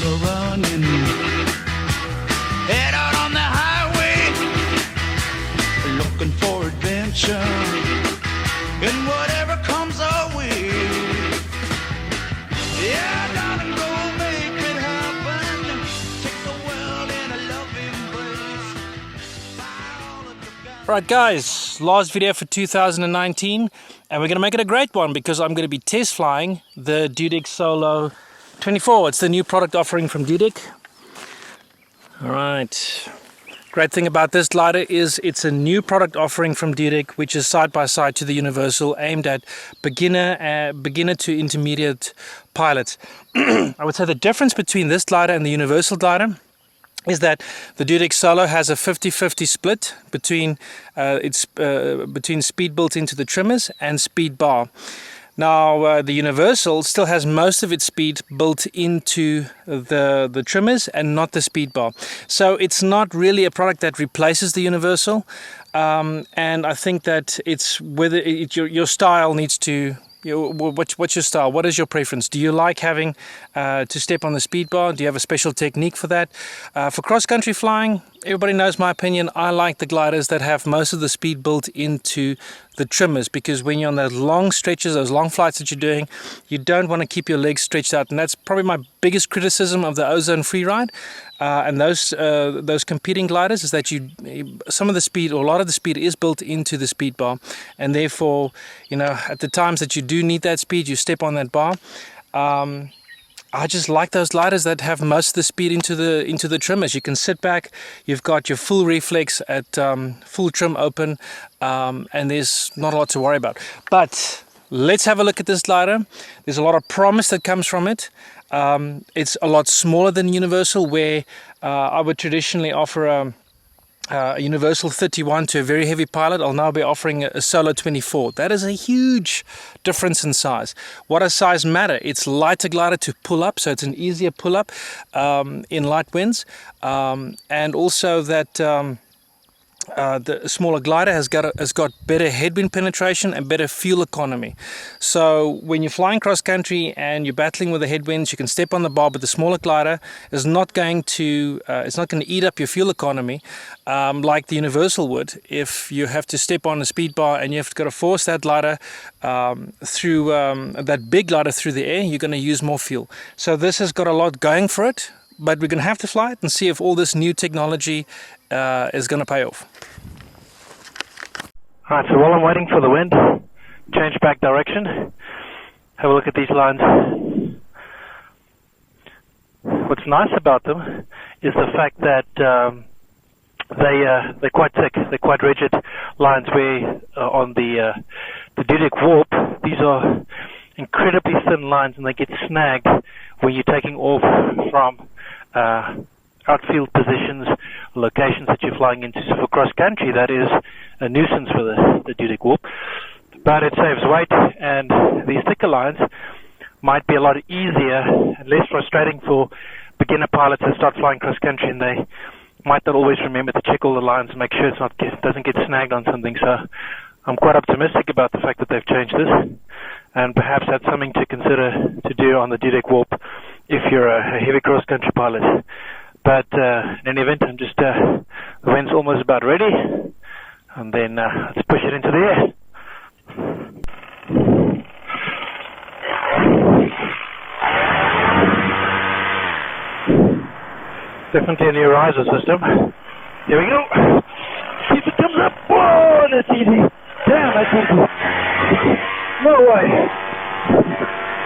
motor running, head out on the highway, looking for adventure, and whatever comes our way. Yeah, darling, go make it happen. Take the world in a loving embrace. Right guys, last video for 2019, and we're going to make it a great one because I'm going to be test flying the Dudek Solo-24. It's the new product offering from Dudek. Alright, great thing about this glider is it's a new product offering from Dudek, which is side by side to the Universal, aimed at beginner to intermediate pilots. I would say the difference between this glider and the Universal glider is that the Dudek Solo has a 50-50 split between between speed built into the trimmers and speed bar. Now the Universal still has most of its speed built into the trimmers and not the speed bar. So it's not really a product that replaces the Universal, and I think that it's whether your style needs to. What's your style? What is your preference? Do you like having to step on the speed bar? Do you have a special technique for that? For cross-country flying, everybody knows my opinion. I like the gliders that have most of the speed built into the trimmers, because when you're on those long stretches, those long flights that you're doing, you don't want to keep your legs stretched out, and that's probably my biggest criticism of the Ozone Freeride and those competing gliders, is that some of the speed, or a lot of the speed, is built into the speed bar, and therefore, you know, at the times that you do need that speed, you step on that bar. I just like those gliders that have most of the speed into the trimmers. You can sit back, you've got your full reflex at full trim open, and there's not a lot to worry about. But let's have a look at this glider. There's a lot of promise that comes from it. It's a lot smaller than Universal, where I would traditionally offer a Universal 31 to a very heavy pilot. I'll now be offering a Solo 24. That is a huge difference in size. What does size matter? It's lighter glider to pull up, so it's an easier pull up in light winds, and also that the smaller glider has got better headwind penetration and better fuel economy. So when you're flying cross country and you're battling with the headwinds, you can step on the bar, but the smaller glider is not going to eat up your fuel economy like the Universal would. If you have to step on a speed bar and you've got to force that glider through that big glider through the air, you're going to use more fuel. So this has got a lot going for it, but we're going to have to fly it and see if all this new technology is going to pay off. Alright, so while I'm waiting for the wind, change back direction, have a look at these lines. What's nice about them is the fact that they're quite thick, they're quite rigid lines, where on the Dudek Warp, these are incredibly thin lines, and they get snagged when you're taking off from outfield positions, locations that you're flying into. So for cross country, that is a nuisance for the Dudek Warp, but it saves weight, and these thicker lines might be a lot easier and less frustrating for beginner pilots that start flying cross country, and they might not always remember to check all the lines and make sure it doesn't get snagged on something. So I'm quite optimistic about the fact that they've changed this, and perhaps that's something to consider to do on the Dudek Warp if you're a heavy cross country pilot. But in any event, I'm just the wind's almost about ready, and then let's push it into the air. Definitely a new riser system. Here we go. See if it comes up. Whoa, that's easy. Damn, that's easy. No way.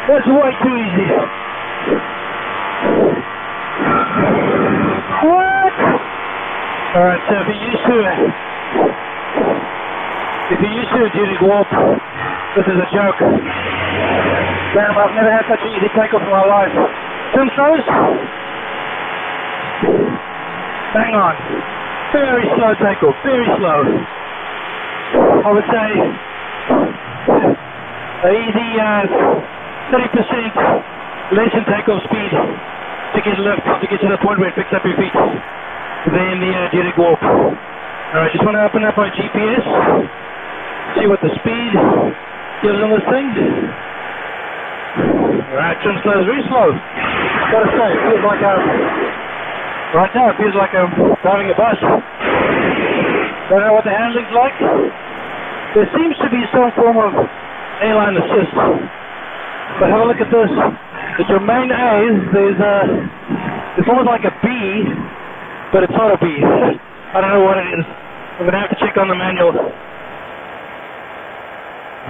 That's way too easy. What? Alright, so if you're used to a Dudek Warp, this is a joke. Damn, I've never had such an easy takeoff in my life. Trim slows? Hang on. Very slow takeoff, very slow. I would say an easy 30% less in takeoff speed to get lift, to get to the point where it picks up your feet, than the Dudek Warp. Alright, just want to open up my GPS, see what the speed gives on this thing. Alright, trim slow is very slow. Gotta say, it feels like right now it feels like I'm driving a bus. Don't know what the handling's like. There seems to be some form of airline assist. But have a look at this. At your main A, it's almost like a B, but it's not a B. I don't know what it is. I'm gonna have to check on the manual.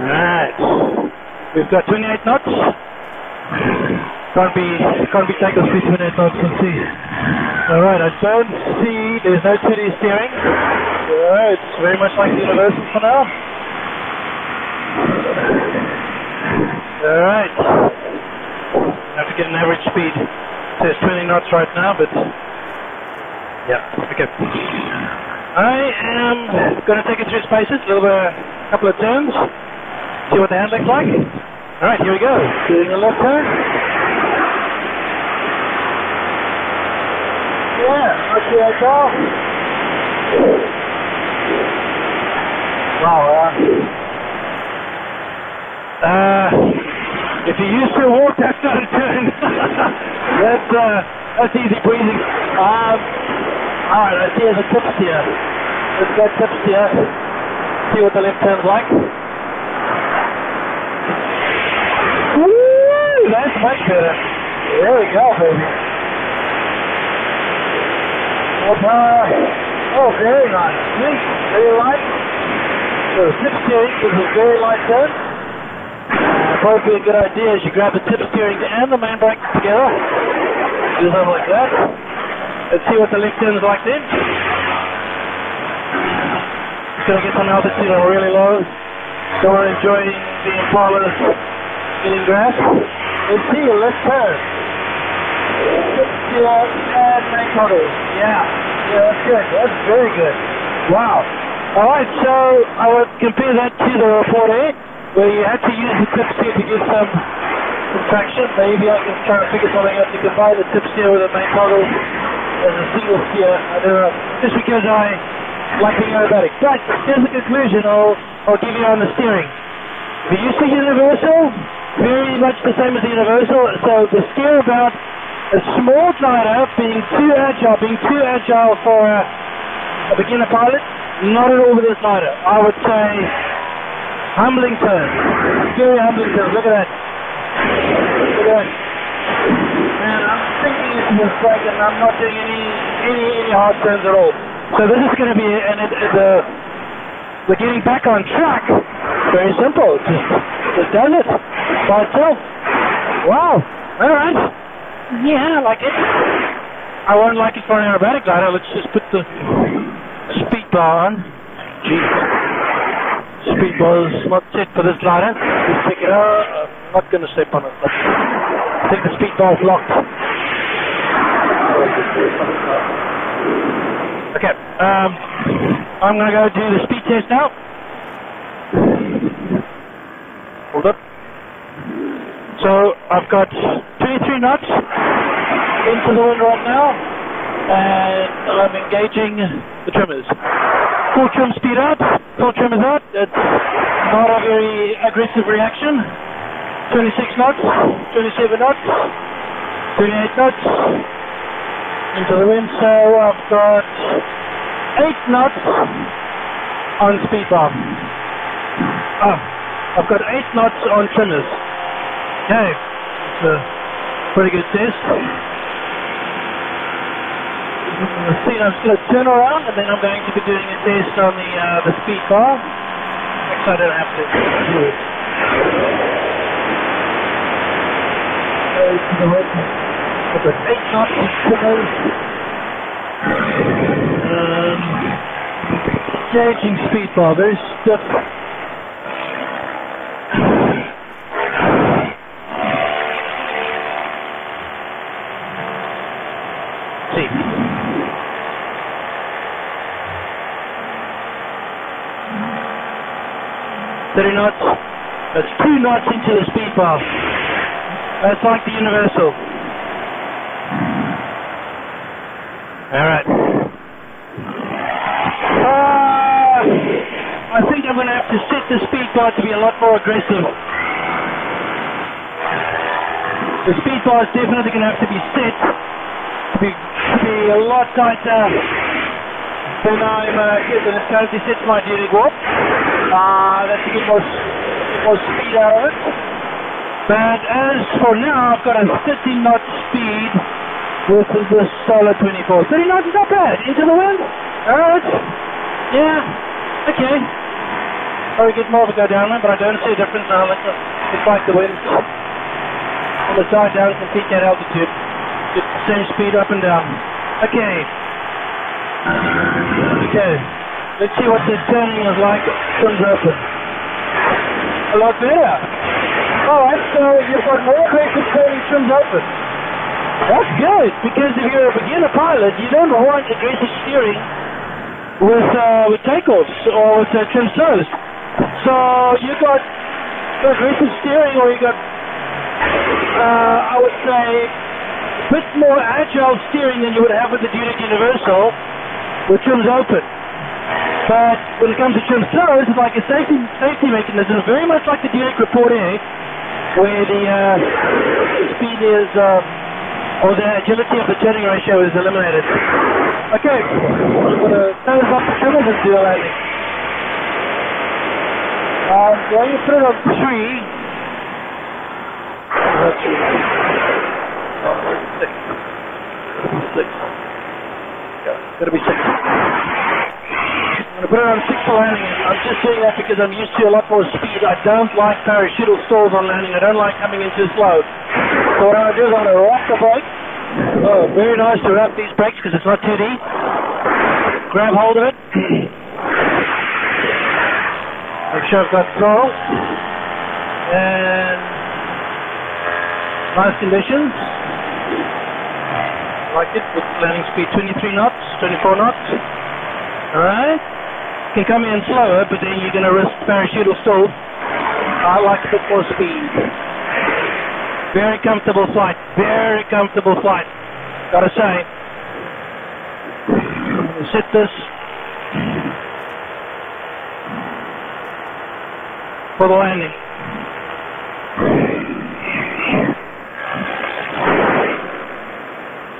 Alright. We've got 28 knots. Can't be taken through 28 knots, let's see. Alright, I don't see, there's no 2D steering. It's very much like the Universal for now. Alright. I have to get an average speed. It says 20 knots right now, but yeah, okay. I am going to take it through spaces, a couple of turns, see what the handling's like. Alright, here we go. Doing a left turn. Yeah, I see I go. Wow, if you're used to a walk, that's not a turn. That's easy breezy. Alright, I see there's a tip steer. Let's go tip steer. See what the left turn's like. Woo! That's much better. There we go, baby. Oh, very nice. See? Very light. So the tip steering is a very light turn. Probably a good idea is you grab the tip steering and the main brake together. Do something like that. Let's see what the left turn is like then. Just gonna get some altitude on really low. Don't want to enjoy the Impalas getting grass. Let's see your left turn. Tip steer and main throttle. Yeah, that's good. That's very good. Wow. Alright, so I would compare that to the report A, where you had to use the tip steer to get some traction. Maybe I can try and figure something out to combine the tip steer with the main throttle as a single steer. I don't know, just because I like being aerobatic. But here's the conclusion I'll give you on the steering. If you use the Universal, very much the same as the Universal, so the steer about a small glider being too agile for a beginner pilot, not at all with this glider. I would say humbling turns, very humbling turns. Look at that. Look at that. Man, I'm sinking into this brake and I'm not doing any hard turns at all. So this is going to be the getting back on track. Very simple. Just does it by itself. Wow. All right. Yeah, I like it. I won't like it for an aerobatic glider. Let's just put the speed bar on. Jeez. Speed bar is not set for this glider. Just pick it up. I'm not going to step on it. I think the speed bar is locked. Okay. I'm going to go do the speed test now. Hold up. So I've got 23 knots into the wind right now, and I'm engaging the trimmers. Full trim speed out, full trimmers out. It's not a very aggressive reaction. 26 knots, 27 knots, 28 knots into the wind. So I've got 8 knots on speed bar. I've got 8 knots on trimmers. Okay, it's a pretty good test. Let's see, I'm just going to turn around and then I'm going to be doing a test on the speed bar. Actually, I don't have to do it. To the right. I've got 8 knots on trimmers. Gauging speed bar, very stiff. See. $30 knots. That's 2 knots into the speed bar. That's like the Universal. Alright. I think I'm going to have to set the speed bar to be a lot more aggressive. The speed bar is definitely going to have to be set to be a lot tighter than I'm given. It's currently set to my Dudek warp. That's to get more speed out of it. But as for now, I've got a 30 knot speed with the Solo-24. 30 knots is not bad. Into the wind? Alright. Yeah. Okay. Probably get more of a go down there, but I don't see a difference now. It's like the wind. On the side down from peak at altitude. Get the same speed up and down. Okay. Okay. Let's see what the turning is like. Trim's open. A lot better. Alright, so you've got more aggressive turning trim's open. That's good, because if you're a beginner pilot, you don't want aggressive steering with takeoffs or with trim slows. So you got aggressive steering, or you got, I would say, a bit more agile steering than you would have with the Dudek Universal with trims open. But when it comes to trim slows, it's like a safety mechanism, very much like the Dudek Report A, where the speed is, or the agility of the turning ratio is eliminated. Okay, I'm going to turn up the trimmers and do a landing. Going to put it on 3. That's 6. 6. Yeah, gotta be 6. I'm going to put it on 6 for landing. I'm just doing that because I'm used to a lot more speed. I don't like parachutal stalls on landing. I don't like coming in too slow. So what I'm going to do is I'm going to wrap the brake. Oh, very nice to wrap these brakes because it's not too deep. Grab hold of it. Make sure I've got throttle. And nice conditions. Like it with landing speed 23 knots, 24 knots. Alright. You can come in slower, but then you're going to risk parachutal stall. I like a bit more speed. Very comfortable flight. Very comfortable flight. Gotta say. Set this for the landing.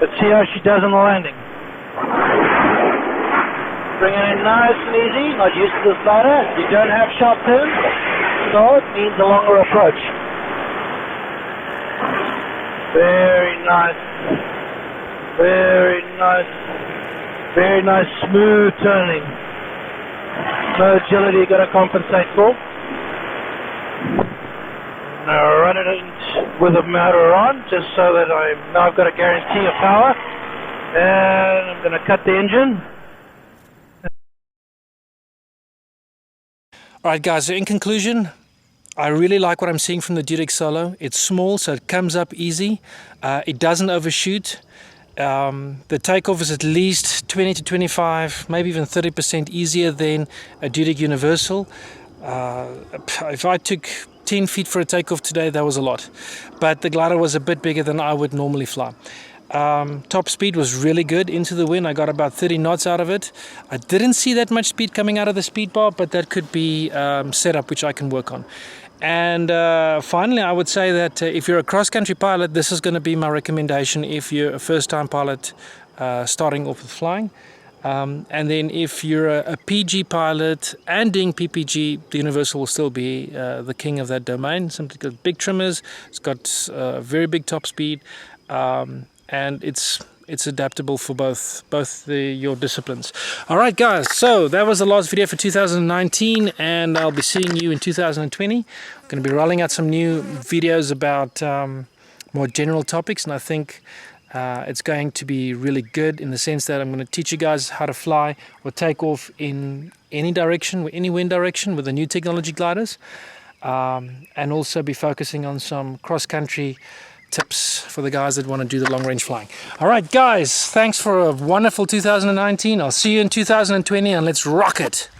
Let's see how she does on the landing. Bring it in nice and easy, not used to this ladder. You don't have sharp turns, so it means a longer approach. Very nice. Very nice. Very nice smooth turning. No agility you got to compensate for. Now run it in with the motor on, just so that I've got a guarantee of power. And I'm going to cut the engine. Alright guys, so in conclusion, I really like what I'm seeing from the Dudek Solo. It's small, so it comes up easy. It doesn't overshoot. The takeoff is at least 20 to 25, maybe even 30% easier than a Dudek Universal. If I took 10 feet for a takeoff today, that was a lot. But the glider was a bit bigger than I would normally fly. Top speed was really good into the wind. I got about 30 knots out of it. I didn't see that much speed coming out of the speed bar, but that could be set up, which I can work on. And finally, I would say that if you're a cross-country pilot, this is going to be my recommendation if you're a first-time pilot starting off with flying. And then if you're a PG pilot and doing PPG, the Universal will still be the king of that domain. Simply because big trimmers, it's got very big top speed, and it's adaptable for both your disciplines. All right, guys. So that was the last video for 2019, and I'll be seeing you in 2020. I'm going to be rolling out some new videos about more general topics, and I think it's going to be really good in the sense that I'm going to teach you guys how to fly or take off in any direction, any wind direction with the new technology gliders, and also be focusing on some cross-country tips for the guys that want to do the long-range flying. All right, guys, thanks for a wonderful 2019. I'll see you in 2020, and let's rock it.